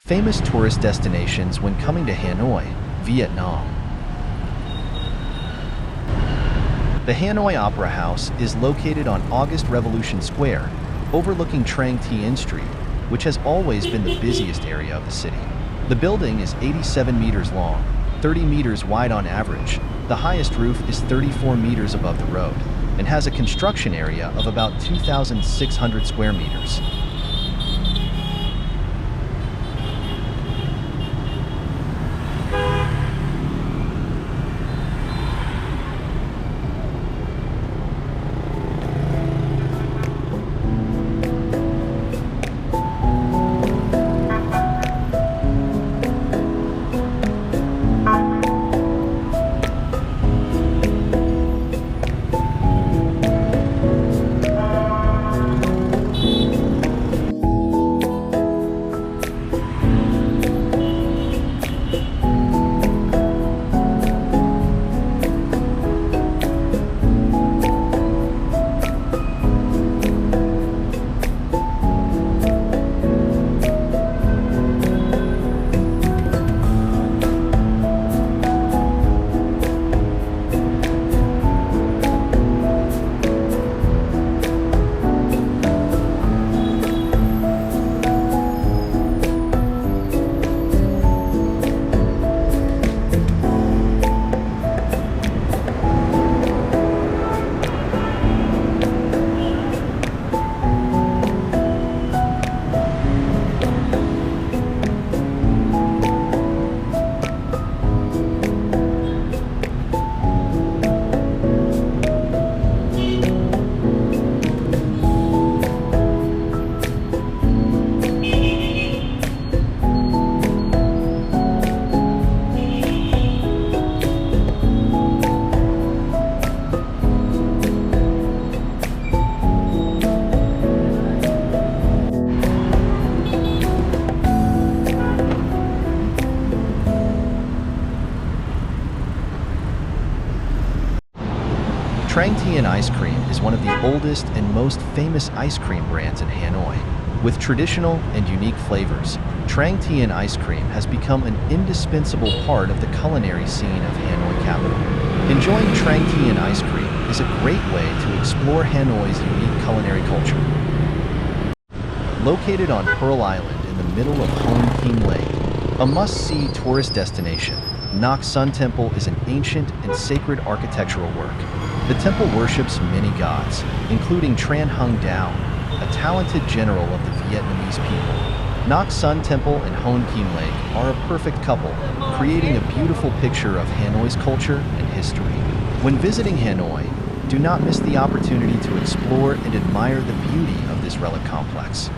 Famous tourist destinations when coming to Hanoi, Vietnam. The Hanoi Opera House is located on August Revolution Square, overlooking Trang Tien Street, which has always been the busiest area of the city. The building is 87 meters long, 30 meters wide on average. The highest roof is 34 meters above the road, and has a construction area of about 2,600 square meters. Trang Tien Ice Cream is one of the oldest and most famous ice cream brands in Hanoi. With traditional and unique flavors, Trang Tien Ice Cream has become an indispensable part of the culinary scene of Hanoi capital. Enjoying Trang Tien Ice Cream is a great way to explore Hanoi's unique culinary culture. Located on Pearl Island in the middle of Kiem Lake, a must-see tourist destination, Nox Sun Temple is an ancient and sacred architectural work. The temple worships many gods, including Tran Hung Dao, a talented general of the Vietnamese people. Nox Sun Temple and Kiem Lake are a perfect couple, creating a beautiful picture of Hanoi's culture and history. When visiting Hanoi, do not miss the opportunity to explore and admire the beauty of this relic complex.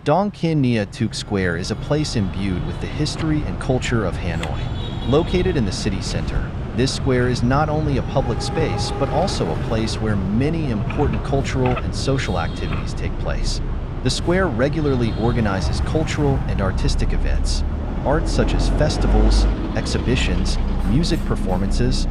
Dong Kinh Nghia Thuc Square is a place imbued with the history and culture of Hanoi. Located in the city center, this square is not only a public space, but also a place where many important cultural and social activities take place. The square regularly organizes cultural and artistic events, art such as festivals, exhibitions, music performances,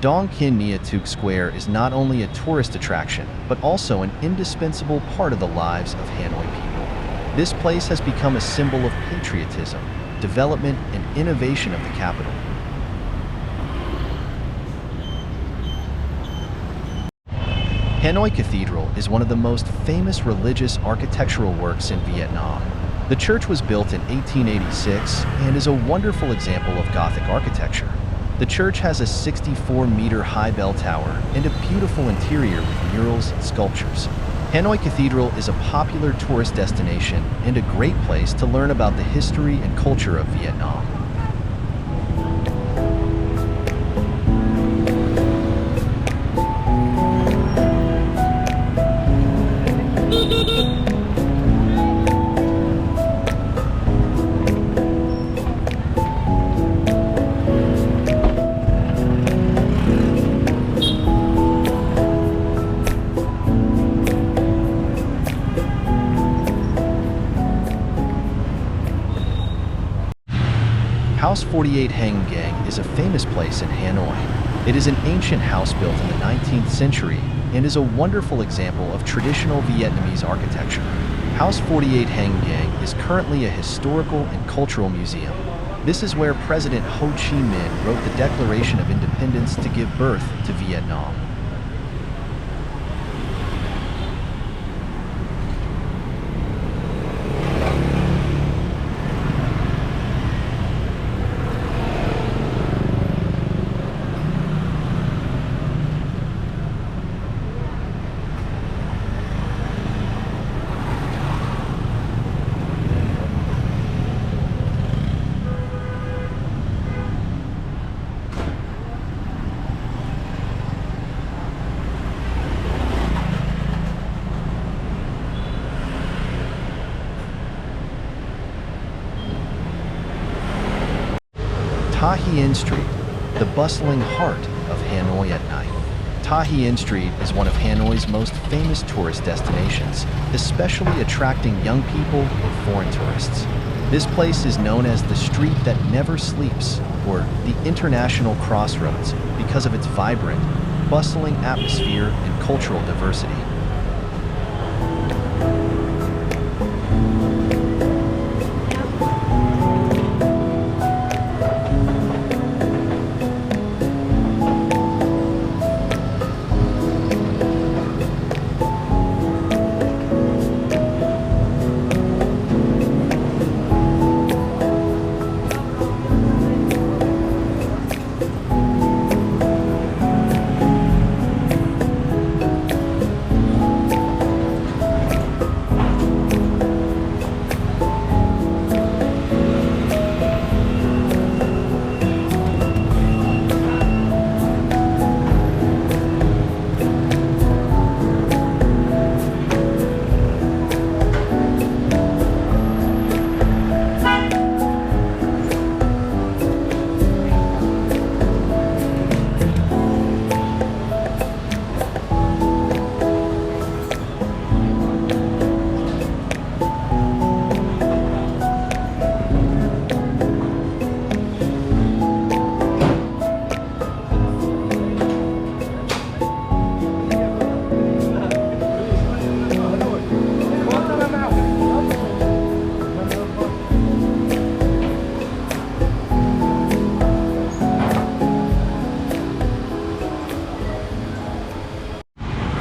Dong Kinh Nghia Thuc Square is not only a tourist attraction, but also an indispensable part of the lives of Hanoi people. This place has become a symbol of patriotism, development, and innovation of the capital. Hanoi Cathedral is one of the most famous religious architectural works in Vietnam. The church was built in 1886 and is a wonderful example of Gothic architecture. The church has a 64-meter high bell tower and a beautiful interior with murals and sculptures. Hanoi Cathedral is a popular tourist destination and a great place to learn about the history and culture of Vietnam. House 48 Hang Ngang is a famous place in Hanoi. It is an ancient house built in the 19th century and is a wonderful example of traditional Vietnamese architecture. House 48 Hang Ngang is currently a historical and cultural museum. This is where President Ho Chi Minh wrote the Declaration of Independence to give birth to Vietnam. Ta Hien Street, the bustling heart of Hanoi at night. Ta Hien Street is one of Hanoi's most famous tourist destinations, especially attracting young people and foreign tourists. This place is known as the street that never sleeps, or the International Crossroads, because of its vibrant, bustling atmosphere and cultural diversity.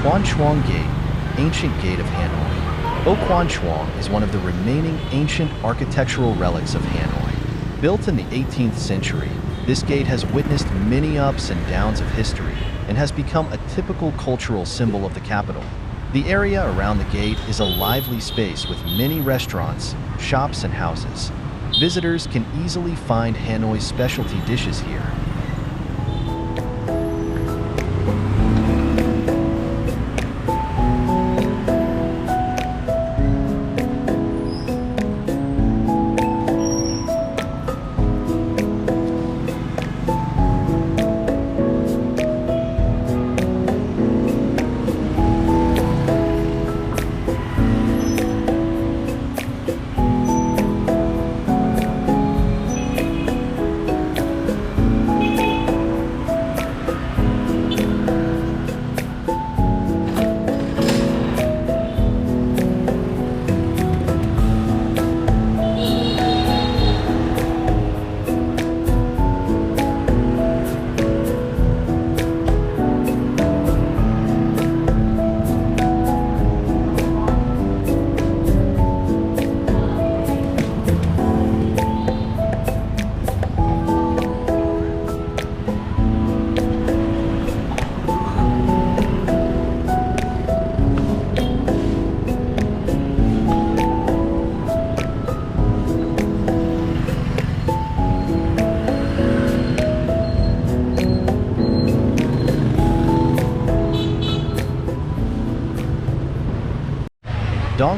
Quan Truong Gate, ancient gate of Hanoi. O Quan Truong is one of the remaining ancient architectural relics of Hanoi. Built in the 18th century, this gate has witnessed many ups and downs of history and has become a typical cultural symbol of the capital. The area around the gate is a lively space with many restaurants, shops, and houses. Visitors can easily find Hanoi's specialty dishes here.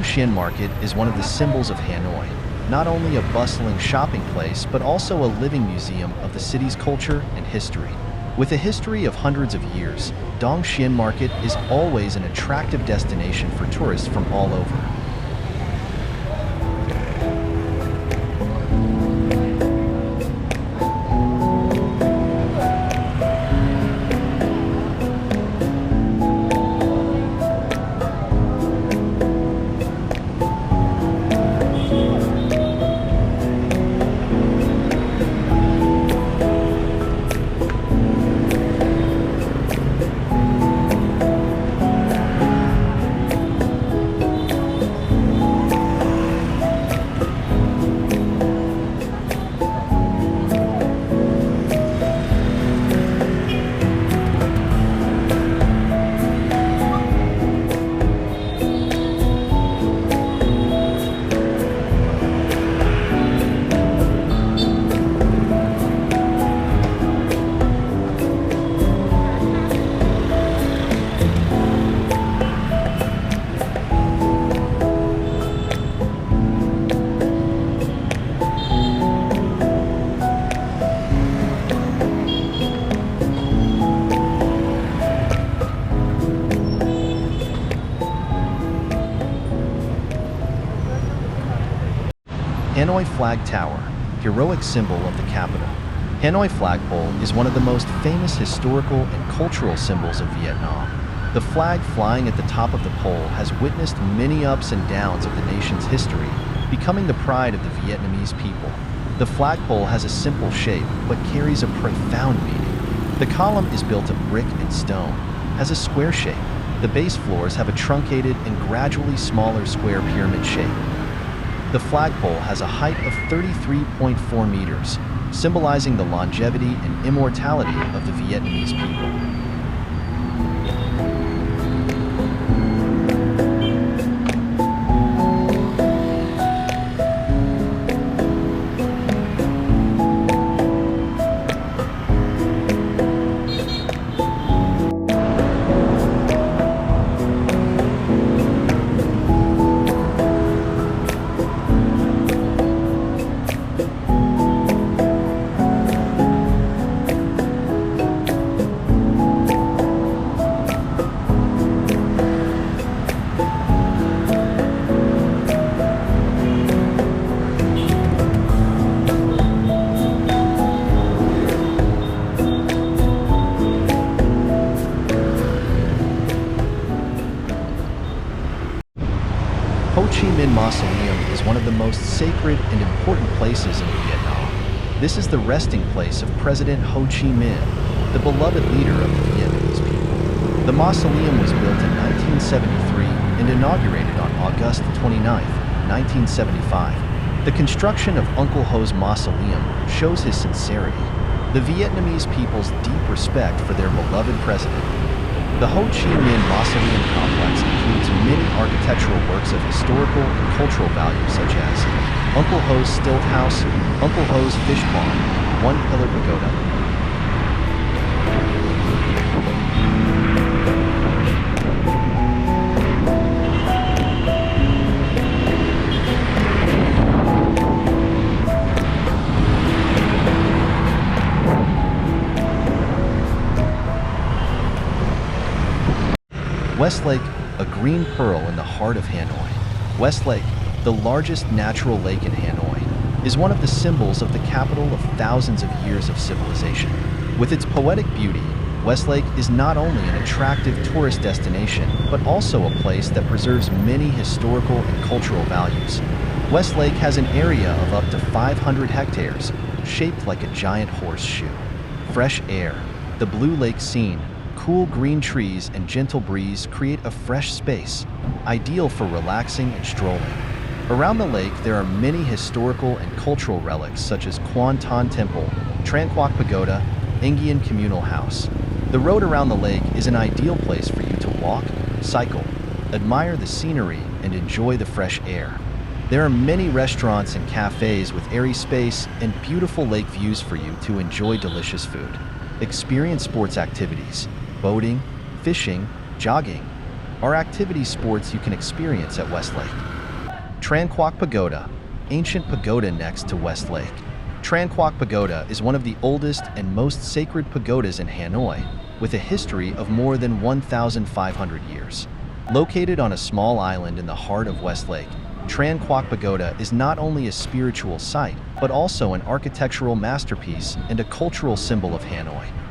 Xien Market is one of the symbols of Hanoi, not only a bustling shopping place but also a living museum of the city's culture and history. With a history of hundreds of years, Dong Xien Market is always an attractive destination for tourists from all over. Hanoi Flag Tower, heroic symbol of the capital. Hanoi flagpole is one of the most famous historical and cultural symbols of Vietnam. The flag flying at the top of the pole has witnessed many ups and downs of the nation's history, becoming the pride of the Vietnamese people. The flagpole has a simple shape but carries a profound meaning. The column is built of brick and stone, has a square shape. The base floors have a truncated and gradually smaller square pyramid shape. The flagpole has a height of 33.4 meters, symbolizing the longevity and immortality of the Vietnamese people. Chi Minh Mausoleum is one of the most sacred and important places in Vietnam. This is the resting place of President Ho Chi Minh, the beloved leader of the Vietnamese people. The mausoleum was built in 1973 and inaugurated on August 29, 1975. The construction of Uncle Ho's mausoleum shows his sincerity, the Vietnamese people's deep respect for their beloved president. The Ho Chi Minh Mausoleum complex includes many architectural works of historical and cultural value such as Uncle Ho's Stilt House, Uncle Ho's Fish Pond, One Pillar Pagoda. West Lake, a green pearl in the heart of Hanoi. West Lake, the largest natural lake in Hanoi, is one of the symbols of the capital of thousands of years of civilization. With its poetic beauty, West Lake is not only an attractive tourist destination, but also a place that preserves many historical and cultural values. West Lake has an area of up to 500 hectares, shaped like a giant horseshoe. Fresh air, the blue lake scene, cool green trees and gentle breeze create a fresh space, ideal for relaxing and strolling. Around the lake, there are many historical and cultural relics such as Quan Truong Temple, Tran Quoc Pagoda, Nguyen Communal House. The road around the lake is an ideal place for you to walk, cycle, admire the scenery, and enjoy the fresh air. There are many restaurants and cafes with airy space and beautiful lake views for you to enjoy delicious food. Experience sports activities. Boating, fishing, jogging are activity sports you can experience at West Lake. Tran Quoc Pagoda, ancient pagoda next to West Lake. Tran Quoc Pagoda is one of the oldest and most sacred pagodas in Hanoi, with a history of more than 1,500 years. Located on a small island in the heart of West Lake, Tran Quoc Pagoda is not only a spiritual site, but also an architectural masterpiece and a cultural symbol of Hanoi.